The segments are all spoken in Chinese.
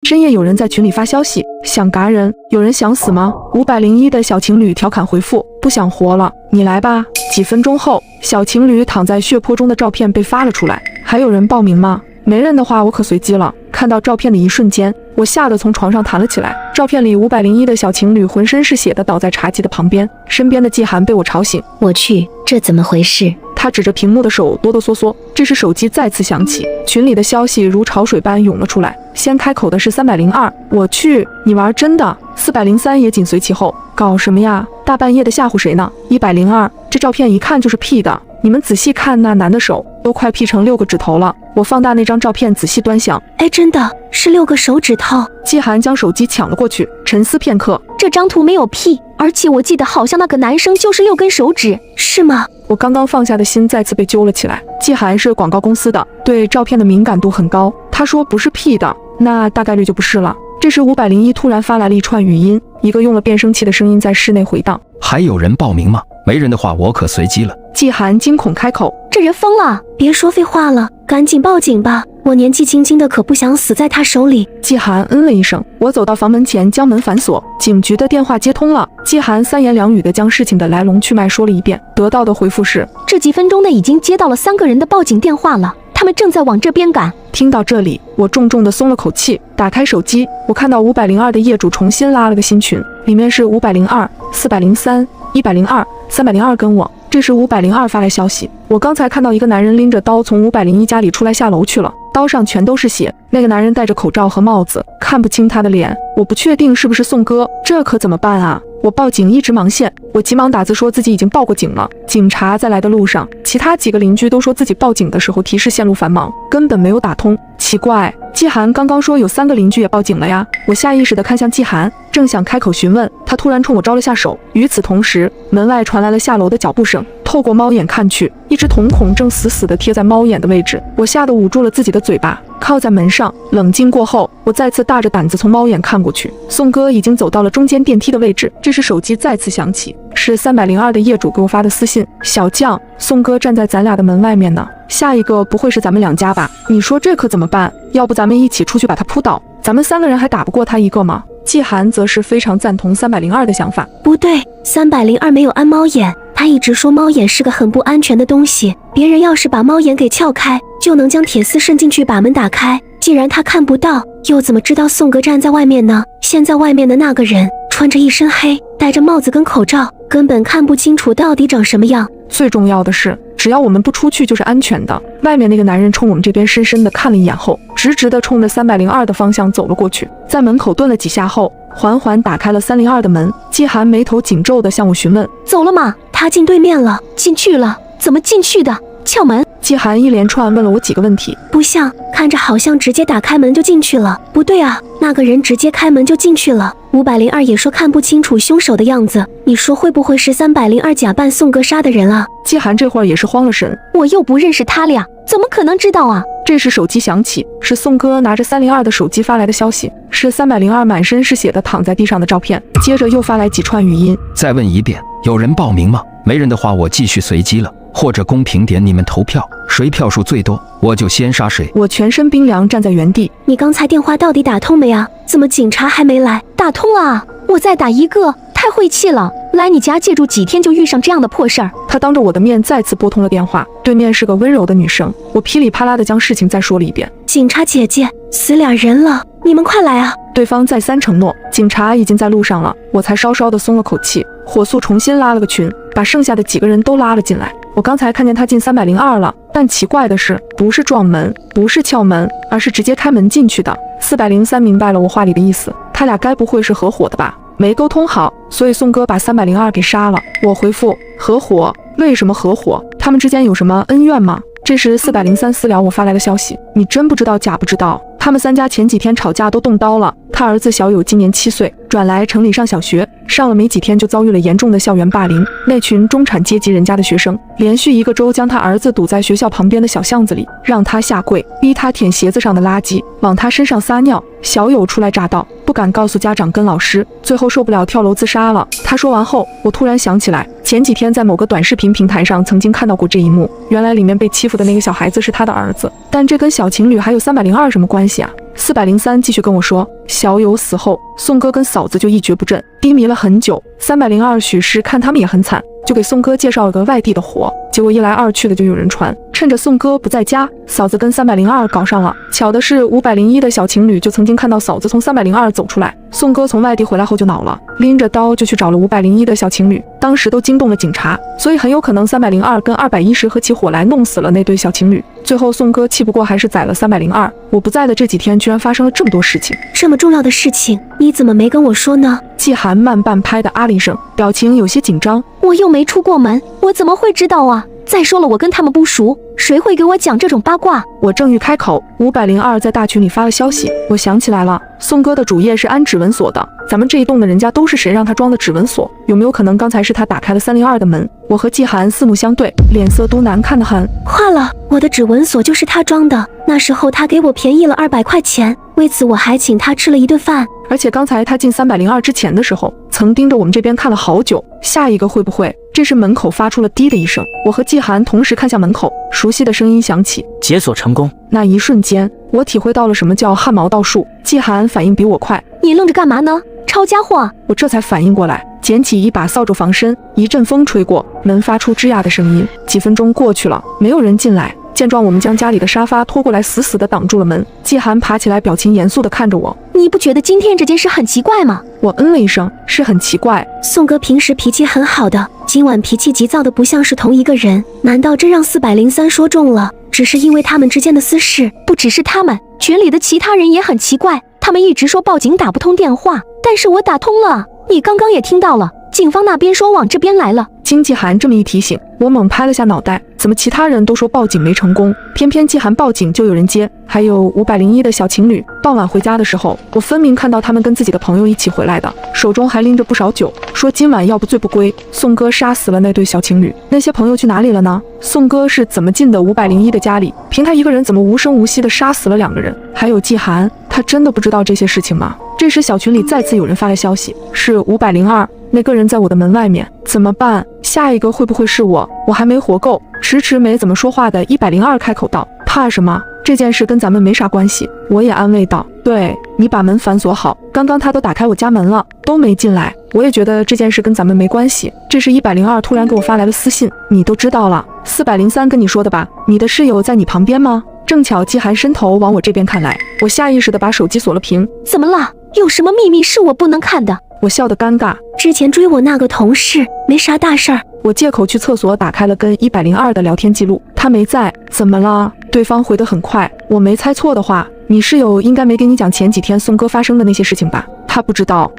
深夜有人在群里发消息，想嘎人，有人想死吗？501的小情侣调侃回复，不想活了，你来吧。几分钟后，小情侣躺在血泊中的照片被发了出来，还有人报名吗？没人的话，我可随机了。看到照片的一瞬间，我吓得从床上弹了起来。照片里501的小情侣浑身是血的倒在茶几的旁边，身边的季涵被我吵醒。我去，这怎么回事？他指着屏幕的手哆哆嗦嗦。这时手机再次响起，群里的消息如潮水般涌了出来。先开口的是302，我去，你玩真的？403也紧随其后，搞什么呀？大半夜的吓唬谁呢？102，这照片一看就是 P 的。你们仔细看那男的手，都快 P 成6个指头了。我放大那张照片仔细端详，哎，真的是6个手指头。季涵将手机抢了过去，沉思片刻，这张图没有 P， 而且我记得好像那个男生就是6根手指，是吗？我刚刚放下的心再次被揪了起来。季涵是广告公司的，对照片的敏感度很高。他说不是 P 的，那大概率就不是了。这时501突然发来了一串语音，一个用了变声器的声音在室内回荡。还有人报名吗？没人的话，我可随机了。季涵惊恐开口，这人疯了！别说废话了，赶紧报警吧！我年纪轻轻的，可不想死在他手里。季涵嗯了一声，我走到房门前，将门反锁。警局的电话接通了，季涵3言2语的将事情的来龙去脉说了一遍，得到的回复是：这几分钟内已经接到了3个人的报警电话了，他们正在往这边赶。听到这里，我重重的松了口气，打开手机，我看到502的业主重新拉了个新群，里面是502、403、102、302跟我。这时502发来消息，我刚才看到一个男人拎着刀从501家里出来下楼去了，刀上全都是血。那个男人戴着口罩和帽子，看不清他的脸，我不确定是不是宋哥，这可怎么办啊？我报警一直忙线，我急忙打字说自己已经报过警了，警察在来的路上。其他几个邻居都说自己报警的时候提示线路繁忙，根本没有打通。奇怪，季涵刚刚说有3个邻居也报警了呀。我下意识地看向季涵，正想开口询问，他突然冲我招了下手。与此同时，门外传来了下楼的脚步声，透过猫眼看去，一只瞳孔正死死地贴在猫眼的位置。我吓得捂住了自己的嘴巴，靠在门上。冷静过后，我再次大着胆子从猫眼看过去，宋哥已经走到了中间电梯的位置。这时手机再次响起，是302的业主给我发的私信，小将，宋哥站在咱俩的门外面呢，下一个不会是咱们2家吧？你说这可怎么办？要不咱们一起出去把他扑倒，咱们3个人还打不过他一个吗？季涵则是非常赞同302的想法。不对，302没有安猫眼，他一直说猫眼是个很不安全的东西，别人要是把猫眼给撬开，就能将铁丝伸进去把门打开。既然他看不到，又怎么知道宋哥站在外面呢？现在外面的那个人穿着一身黑，戴着帽子跟口罩，根本看不清楚到底长什么样。最重要的是，只要我们不出去就是安全的。外面那个男人冲我们这边深深的看了一眼后，直直的冲着302的方向走了过去，在门口顿了几下后，缓缓打开了302的门。季涵眉头紧皱的向我询问，走了吗？他进对面了，进去了，怎么进去的？撬门。季涵一连串问了我几个问题，不像，看着好像直接打开门就进去了。不对啊，那个人直接开门就进去了。502也说看不清楚凶手的样子，你说会不会是302假扮宋哥杀的人啊？季涵这会儿也是慌了神，我又不认识他俩，怎么可能知道啊？这时手机响起，是宋哥拿着302的手机发来的消息，是302满身是血的躺在地上的照片。接着又发来几串语音，再问一遍，有人报名吗？没人的话，我继续随机了，或者公屏点你们投票，谁票数最多，我就先杀谁。我全身冰凉，站在原地。你刚才电话到底打通没啊？怎么警察还没来？打通了啊！我再打一个，太晦气了。来你家借住几天就遇上这样的破事儿。他当着我的面再次拨通了电话，对面是个温柔的女生。我噼里啪啦的将事情再说了一遍。警察姐姐，死俩人了，你们快来啊！对方再三承诺，警察已经在路上了，我才稍稍的松了口气，火速重新拉了个群，把剩下的几个人都拉了进来。我刚才看见他进302了，但奇怪的是，不是撞门，不是撬门，而是直接开门进去的。403明白了我话里的意思，他俩该不会是合伙的吧？没沟通好，所以宋哥把302给杀了。我回复合伙，为什么合伙？他们之间有什么恩怨吗？这时403私聊我发来的消息，你真不知道假不知道？他们3家前几天吵架都动刀了。他儿子小友今年7岁，转来城里上小学，上了没几天就遭遇了严重的校园霸凌。那群中产阶级人家的学生，连续1个周将他儿子堵在学校旁边的小巷子里，让他下跪，逼他舔鞋子上的垃圾，往他身上撒尿。小友初来乍到，不敢告诉家长跟老师，最后受不了跳楼自杀了。他说完后，我突然想起来，前几天在某个短视频平台上曾经看到过这一幕，原来里面被欺负的那个小孩子是他的儿子，但这跟小情侣还有302什么关系啊？403继续跟我说，小友死后，宋哥跟嫂子就一蹶不振，低迷了很久。302许氏看他们也很惨，就给宋哥介绍了个外地的活，结果一来二去的就有人传，趁着宋哥不在家，嫂子跟302搞上了。巧的是501的小情侣就曾经看到嫂子从302走出来，宋哥从外地回来后就恼了，拎着刀就去找了501的小情侣，当时都惊动了警察，所以很有可能302跟210合起伙来弄死了那对小情侣。最后宋哥气不过还是宰了302。我不在的这几天居然发生了这么多事情，这么重要的事情你怎么没跟我说呢？季寒慢半拍的啊了一声，表情有些紧张。我又没出过门，我怎么会知道啊？再说了，我跟他们不熟，谁会给我讲这种八卦？我正欲开口，502在大群里发了消息，我想起来了，宋哥的主页是安指纹锁的，咱们这一栋的人家都是谁让他装的指纹锁？有没有可能刚才是他打开了302的门？我和季寒四目相对，脸色都难看得很。坏了，我的指纹锁就是他装的，那时候他给我便宜了200块钱，为此我还请他吃了一顿饭。而且刚才他进302之前的时候，曾盯着我们这边看了好久。下一个会不会？这时门口发出了滴的一声，我和季寒同时看向门口，熟悉的声音响起，解锁成功。那一瞬间，我体会到了什么叫汗毛倒竖。季寒反应比我快，你愣着干嘛呢？抄家伙！我这才反应过来，捡起一把扫帚防身。一阵风吹过，门发出吱呀的声音。几分钟过去了，没有人进来。见状，我们将家里的沙发拖过来，死死地挡住了门。季寒爬起来，表情严肃地看着我。你不觉得今天这件事很奇怪吗？我嗯了一声，是很奇怪。宋哥平时脾气很好的，今晚脾气急躁的不像是同一个人，难道真让403说中了？只是因为他们之间的私事，不只是他们，群里的其他人也很奇怪。他们一直说报警打不通电话，但是我打通了，你刚刚也听到了，警方那边说往这边来了。经季寒这么一提醒，我猛拍了下脑袋，怎么其他人都说报警没成功，偏偏季寒报警就有人接？还有501的小情侣，傍晚回家的时候，我分明看到他们跟自己的朋友一起回来的，手中还拎着不少酒，说今晚要不醉不归。宋哥杀死了那对小情侣，那些朋友去哪里了呢？宋哥是怎么进的501的家里？凭他一个人怎么无声无息地杀死了2个人？还有季寒，他真的不知道这些事情吗？这时小群里再次有人发来消息，是502，那个人在我的门外面，怎么办？下一个会不会是我？我还没活够。迟迟没怎么说话的102开口道，怕什么？这件事跟咱们没啥关系。我也安慰道，对，你把门反锁好，刚刚他都打开我家门了，都没进来。我也觉得这件事跟咱们没关系。这时102突然给我发来了私信，你都知道了，403跟你说的吧？你的室友在你旁边吗？正巧季寒伸头往我这边看来，我下意识地把手机锁了屏。怎么了？有什么秘密是我不能看的？我笑得尴尬。之前追我那个同事，没啥大事儿。我借口去厕所打开了跟102的聊天记录，他没在。怎么了？对方回得很快。我没猜错的话，你室友应该没跟你讲前几天宋哥发生的那些事情吧？他不知道，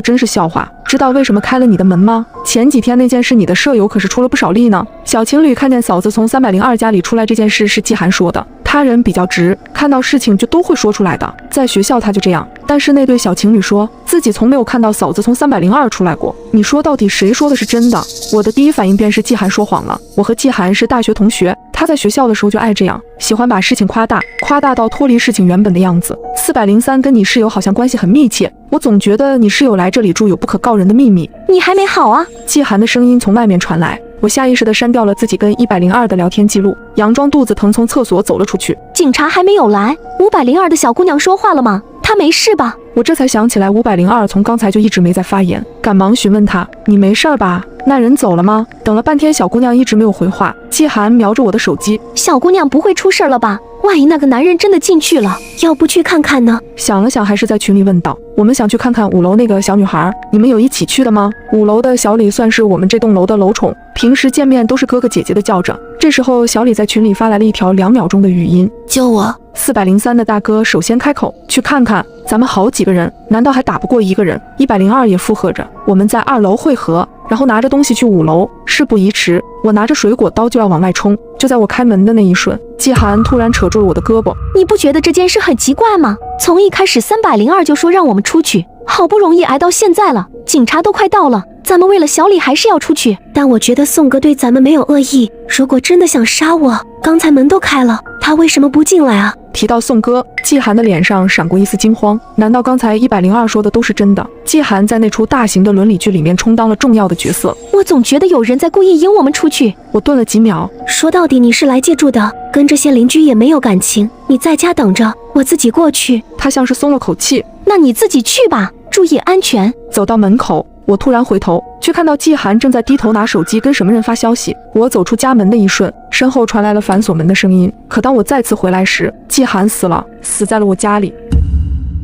真是笑话。知道为什么开了你的门吗？前几天那件事，你的舍友可是出了不少力呢。小情侣看见嫂子从302家里出来这件事是季寒说的，他人比较直，看到事情就都会说出来的。在学校他就这样，但是那对小情侣说自己从没有看到嫂子从302出来过。你说到底谁说的是真的？我的第一反应便是季寒说谎了。我和季寒是大学同学，他在学校的时候就爱这样，喜欢把事情夸大到脱离事情原本的样子。403跟你室友好像关系很密切，我总觉得你室友来这里住有不可告人的秘密。你还没好啊？季寒的声音从外面传来，我下意识地删掉了自己跟102的聊天记录，佯装肚子疼从厕所走了出去。警察还没有来，502的小姑娘说话了吗？她没事吧？我这才想起来502从刚才就一直没在发言，赶忙询问他，你没事吧？那人走了吗？等了半天小姑娘一直没有回话。季寒瞄着我的手机，小姑娘不会出事了吧？万一那个男人真的进去了，要不去看看呢？想了想，还是在群里问道，我们想去看看5楼那个小女孩，你们有一起去的吗？5楼的小李算是我们这栋楼的楼宠，平时见面都是哥哥姐姐的叫着。这时候小李在群里发来了一条2秒钟的语音，救我！403的大哥首先开口，去看看，咱们好几个人，难道还打不过一个人？102也附和着，我们在2楼汇合，然后拿着东西去5楼。事不宜迟，我拿着水果刀就要往外冲，就在我开门的那一瞬，季寒突然扯住了我的胳膊。你不觉得这件事很奇怪吗？从一开始302就说让我们出去，好不容易挨到现在了，警察都快到了，咱们为了小李还是要出去。但我觉得宋哥对咱们没有恶意，如果真的想杀我，刚才门都开了，他为什么不进来啊？提到宋哥，季寒的脸上闪过一丝惊慌。难道刚才102说的都是真的？季寒在那出大型的伦理剧里面充当了重要的角色。我总觉得有人在故意引我们出去。我顿了几秒，说到底你是来借住的，跟这些邻居也没有感情，你在家等着，我自己过去。他像是松了口气。那你自己去吧，注意安全。走到门口，我突然回头，却看到季寒正在低头拿手机跟什么人发消息。我走出家门的一瞬，身后传来了反锁门的声音。可当我再次回来时，季寒死了，死在了我家里。